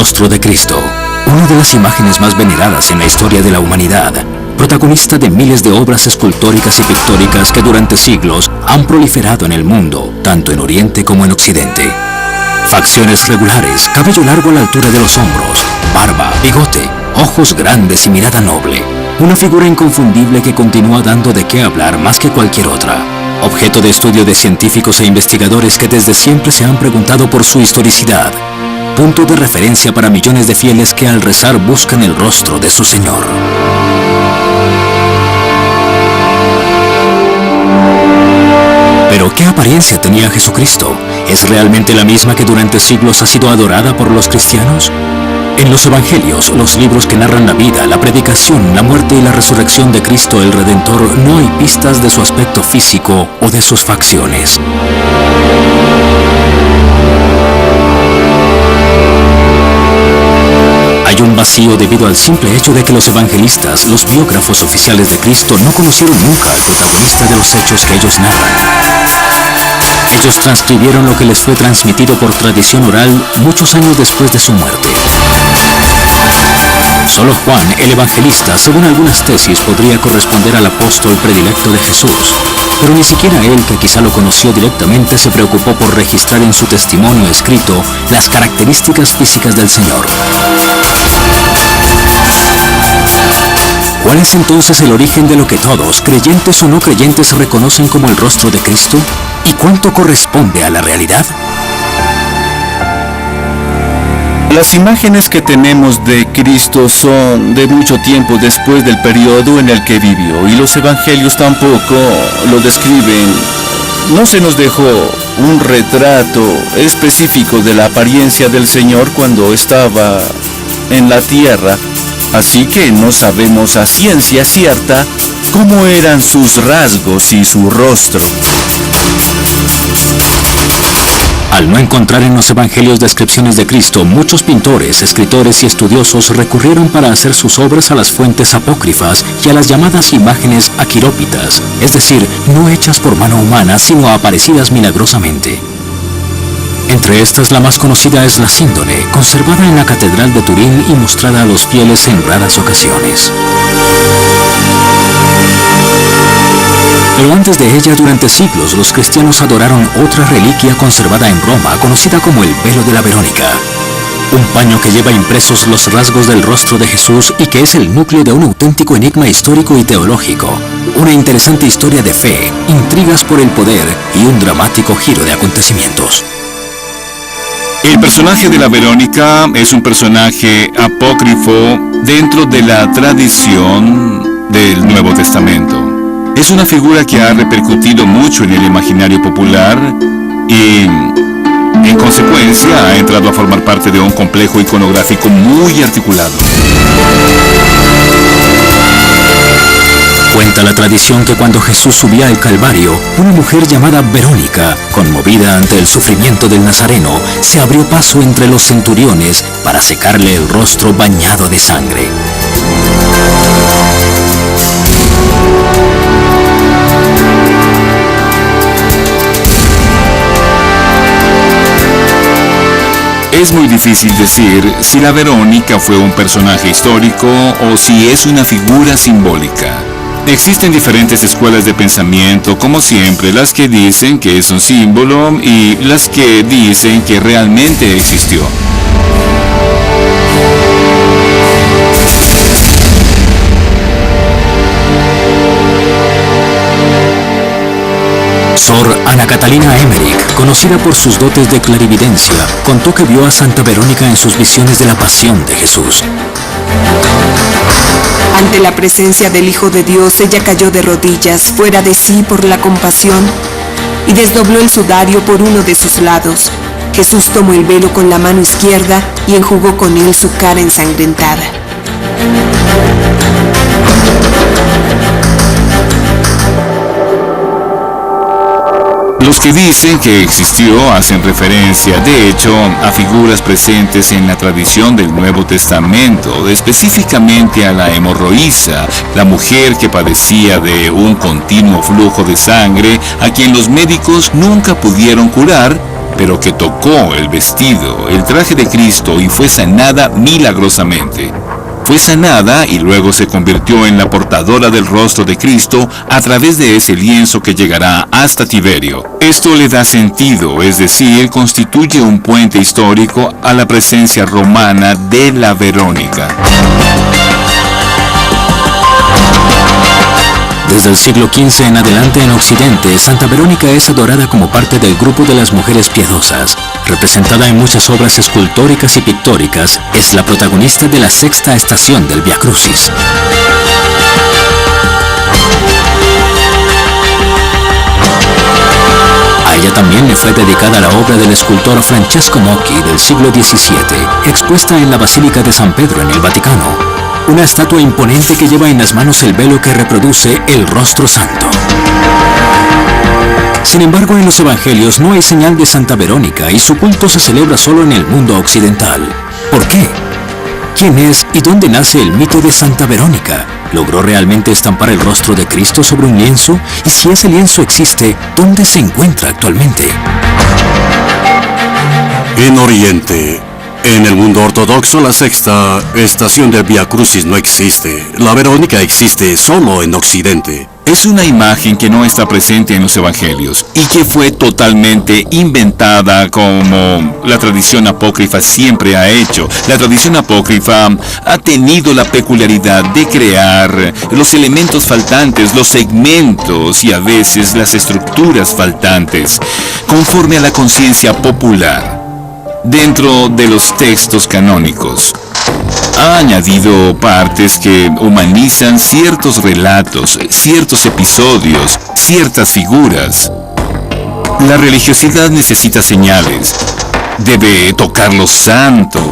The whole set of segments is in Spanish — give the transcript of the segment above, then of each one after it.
rostro de Cristo, una de las imágenes más veneradas en la historia de la humanidad, protagonista de miles de obras escultóricas y pictóricas que durante siglos han proliferado en el mundo, tanto en Oriente como en Occidente. Facciones regulares, cabello largo a la altura de los hombros, barba, bigote, ojos grandes y mirada noble. Una figura inconfundible que continúa dando de qué hablar más que cualquier otra. Objeto de estudio de científicos e investigadores que desde siempre se han preguntado por su historicidad. Punto de referencia para millones de fieles que al rezar buscan el rostro de su Señor. Pero ¿qué apariencia tenía Jesucristo? ¿Es realmente la misma que durante siglos ha sido adorada por los cristianos? En los Evangelios, los libros que narran la vida, la predicación, la muerte y la resurrección de Cristo el Redentor, no hay pistas de su aspecto físico o de sus facciones. Hay un vacío debido al simple hecho de que los evangelistas, los biógrafos oficiales de Cristo, no conocieron nunca al protagonista de los hechos que ellos narran. Ellos transcribieron lo que les fue transmitido por tradición oral muchos años después de su muerte. Solo Juan, el evangelista, según algunas tesis, podría corresponder al apóstol predilecto de Jesús, pero ni siquiera él, que quizá lo conoció directamente, se preocupó por registrar en su testimonio escrito las características físicas del Señor. ¿Cuál es entonces el origen de lo que todos, creyentes o no creyentes, reconocen como el rostro de Cristo? ¿Y cuánto corresponde a la realidad? Las imágenes que tenemos de Cristo son de mucho tiempo después del periodo en el que vivió, y los evangelios tampoco lo describen. No se nos dejó un retrato específico de la apariencia del Señor cuando estaba en la tierra, así que no sabemos a ciencia cierta cómo eran sus rasgos y su rostro. Al no encontrar en los evangelios descripciones de Cristo, muchos pintores, escritores y estudiosos recurrieron para hacer sus obras a las fuentes apócrifas y a las llamadas imágenes aquirópitas, es decir, no hechas por mano humana, sino aparecidas milagrosamente. Entre estas, la más conocida es la Síndone, conservada en la Catedral de Turín y mostrada a los fieles en raras ocasiones. Pero antes de ella, durante siglos, los cristianos adoraron otra reliquia conservada en Roma, conocida como el velo de la Verónica. Un paño que lleva impresos los rasgos del rostro de Jesús y que es el núcleo de un auténtico enigma histórico y teológico. Una interesante historia de fe, intrigas por el poder y un dramático giro de acontecimientos. El personaje de la Verónica es un personaje apócrifo dentro de la tradición del Nuevo Testamento. Es una figura que ha repercutido mucho en el imaginario popular y, en consecuencia, ha entrado a formar parte de un complejo iconográfico muy articulado. Cuenta la tradición que cuando Jesús subía al Calvario, una mujer llamada Verónica, conmovida ante el sufrimiento del Nazareno, se abrió paso entre los centuriones para secarle el rostro bañado de sangre. Es muy difícil decir si la Verónica fue un personaje histórico o si es una figura simbólica. Existen diferentes escuelas de pensamiento, como siempre, las que dicen que es un símbolo y las que dicen que realmente existió. Sor Ana Catalina Emmerich, conocida por sus dotes de clarividencia, contó que vio a Santa Verónica en sus visiones de la pasión de Jesús. Ante la presencia del Hijo de Dios, ella cayó de rodillas, fuera de sí por la compasión, y desdobló el sudario por uno de sus lados. Jesús tomó el velo con la mano izquierda y enjugó con él su cara ensangrentada. Los que dicen que existió hacen referencia, de hecho, a figuras presentes en la tradición del Nuevo Testamento, específicamente a la hemorroísa, la mujer que padecía de un continuo flujo de sangre, a quien los médicos nunca pudieron curar, pero que tocó el vestido, el traje de Cristo y fue sanada milagrosamente. Fue sanada y luego se convirtió en la portadora del rostro de Cristo a través de ese lienzo que llegará hasta Tiberio. Esto le da sentido, es decir, constituye un puente histórico a la presencia romana de la Verónica. Desde el siglo XV en adelante en Occidente, Santa Verónica es adorada como parte del grupo de las mujeres piadosas. Representada en muchas obras escultóricas y pictóricas, es la protagonista de la sexta estación del Via Crucis. A ella también le fue dedicada la obra del escultor Francesco Mocchi del siglo XVII, expuesta en la Basílica de San Pedro en el Vaticano. Una estatua imponente que lleva en las manos el velo que reproduce el rostro santo. Sin embargo, en los evangelios no hay señal de Santa Verónica y su culto se celebra solo en el mundo occidental. ¿Por qué? ¿Quién es y dónde nace el mito de Santa Verónica? ¿Logró realmente estampar el rostro de Cristo sobre un lienzo? Y si ese lienzo existe, ¿dónde se encuentra actualmente? En Oriente. En el mundo ortodoxo, la sexta estación del Via Crucis no existe. La Verónica existe solo en Occidente. Es una imagen que no está presente en los evangelios y que fue totalmente inventada como la tradición apócrifa siempre ha hecho. La tradición apócrifa ha tenido la peculiaridad de crear los elementos faltantes, los segmentos y a veces las estructuras faltantes, conforme a la conciencia popular. Dentro de los textos canónicos, ha añadido partes que humanizan ciertos relatos, ciertos episodios, ciertas figuras. La religiosidad necesita señales. Debe tocar lo santo.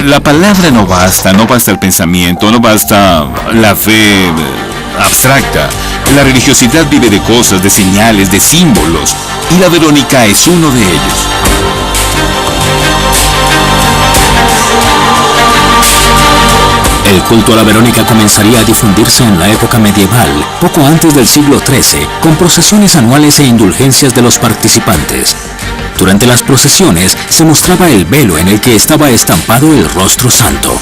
La palabra no basta el pensamiento, no basta la fe abstracta. La religiosidad vive de cosas, de señales, de símbolos, y la Verónica es uno de ellos. El culto a la Verónica comenzaría a difundirse en la época medieval, poco antes del siglo XIII, con procesiones anuales e indulgencias de los participantes. Durante las procesiones se mostraba el velo en el que estaba estampado el rostro santo.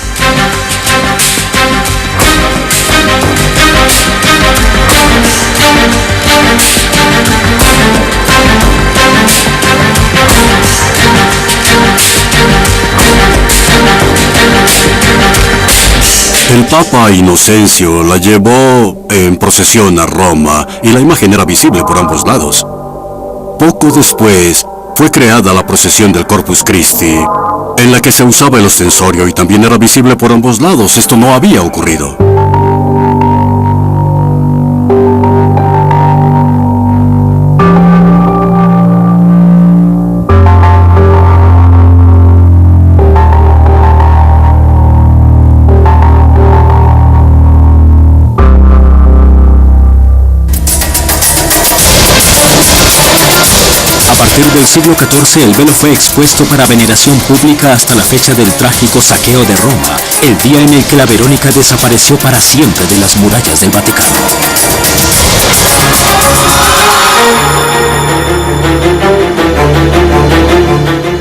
El Papa Inocencio la llevó en procesión a Roma y la imagen era visible por ambos lados. Poco después fue creada la procesión del Corpus Christi, en la que se usaba el ostensorio y también era visible por ambos lados. Esto no había ocurrido. A partir del siglo XIV el velo fue expuesto para veneración pública hasta la fecha del trágico saqueo de Roma, el día en el que la Verónica desapareció para siempre de las murallas del Vaticano.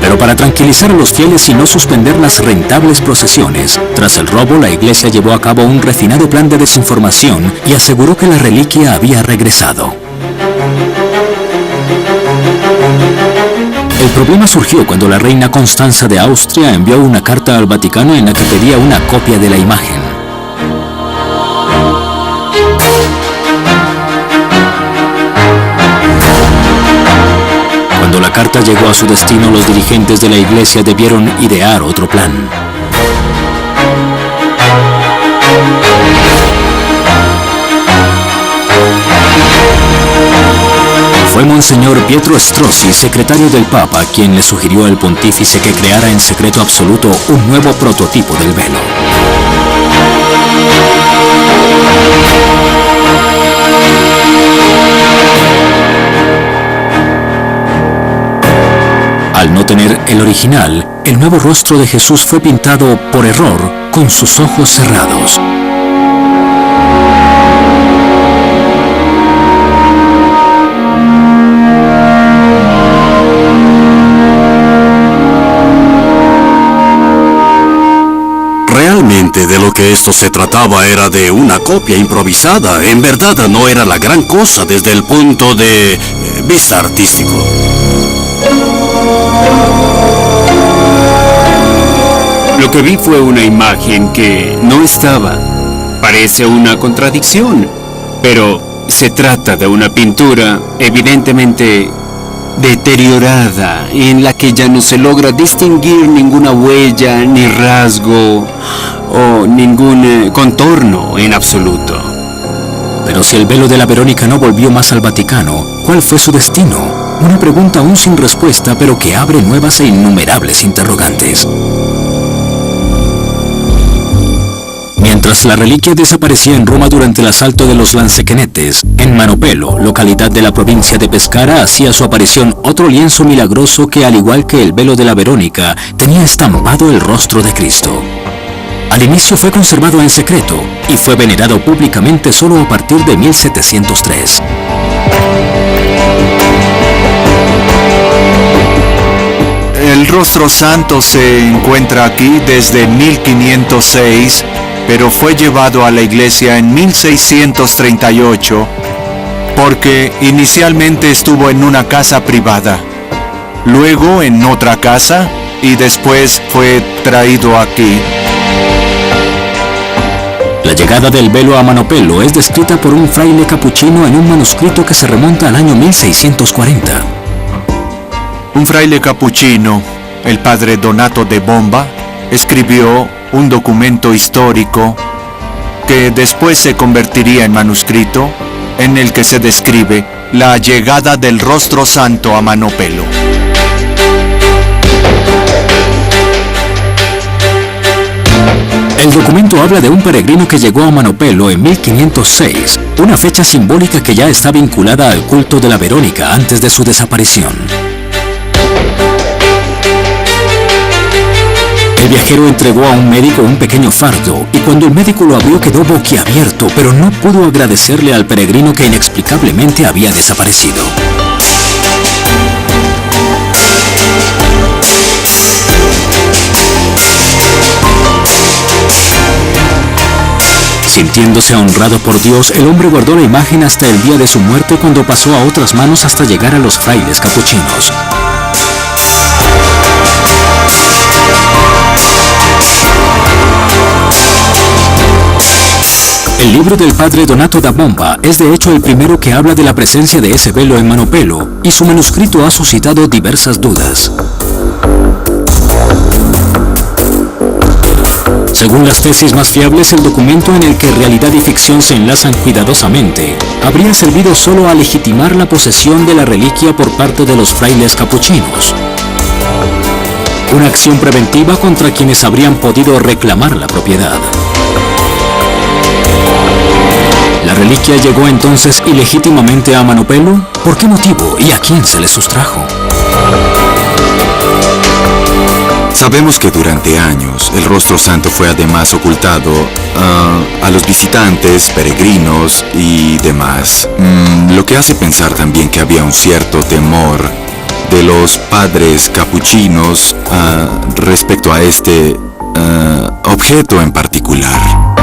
Pero para tranquilizar a los fieles y no suspender las rentables procesiones, tras el robo la iglesia llevó a cabo un refinado plan de desinformación y aseguró que la reliquia había regresado. El problema surgió cuando la reina Constanza de Austria envió una carta al Vaticano en la que pedía una copia de la imagen. Cuando la carta llegó a su destino, los dirigentes de la iglesia debieron idear otro plan. Fue Monseñor Pietro Strozzi, secretario del Papa, quien le sugirió al pontífice que creara en secreto absoluto un nuevo prototipo del velo. Al no tener el original, el nuevo rostro de Jesús fue pintado por error con sus ojos cerrados. Realmente de lo que esto se trataba era de una copia improvisada. En verdad no era la gran cosa desde el punto de vista artístico. Lo que vi fue una imagen que no estaba. Parece una contradicción, pero se trata de una pintura evidentemente deteriorada, en la que ya no se logra distinguir ninguna huella, ni rasgo o ningún contorno en absoluto. Pero si el velo de la Verónica no volvió más al Vaticano, ¿cuál fue su destino? Una pregunta aún sin respuesta, pero que abre nuevas e innumerables interrogantes. Mientras la reliquia desaparecía en Roma durante el asalto de los lancequenetes, en Manopelo, localidad de la provincia de Pescara, hacía su aparición otro lienzo milagroso que, al igual que el velo de la Verónica, tenía estampado el rostro de Cristo. Al inicio fue conservado en secreto y fue venerado públicamente solo a partir de 1703. El rostro santo se encuentra aquí desde 1506, pero fue llevado a la iglesia en 1638 porque inicialmente estuvo en una casa privada, luego en otra casa y después fue traído aquí. La llegada del velo a Manopelo es descrita por un fraile capuchino en un manuscrito que se remonta al año 1640. Un fraile capuchino, el padre Donato da Bomba, escribió un documento histórico que después se convertiría en manuscrito, en el que se describe la llegada del rostro santo a Manopelo. El documento habla de un peregrino que llegó a Manopelo en 1506, una fecha simbólica que ya está vinculada al culto de la Verónica antes de su desaparición. El viajero entregó a un médico un pequeño fardo y cuando el médico lo abrió quedó boquiabierto, pero no pudo agradecerle al peregrino que inexplicablemente había desaparecido. Sintiéndose honrado por Dios, el hombre guardó la imagen hasta el día de su muerte, cuando pasó a otras manos hasta llegar a los frailes capuchinos. El libro del padre Donato da Bomba es de hecho el primero que habla de la presencia de ese velo en Manopelo, y su manuscrito ha suscitado diversas dudas. Según las tesis más fiables, el documento, en el que realidad y ficción se enlazan cuidadosamente, habría servido solo a legitimar la posesión de la reliquia por parte de los frailes capuchinos. Una acción preventiva contra quienes habrían podido reclamar la propiedad. ¿La reliquia llegó entonces ilegítimamente a Manopelo? ¿Por qué motivo y a quién se le sustrajo? Sabemos que durante años el rostro santo fue además ocultado a los visitantes, peregrinos y demás. Lo que hace pensar también que había un cierto temor de los padres capuchinos respecto a este objeto en particular.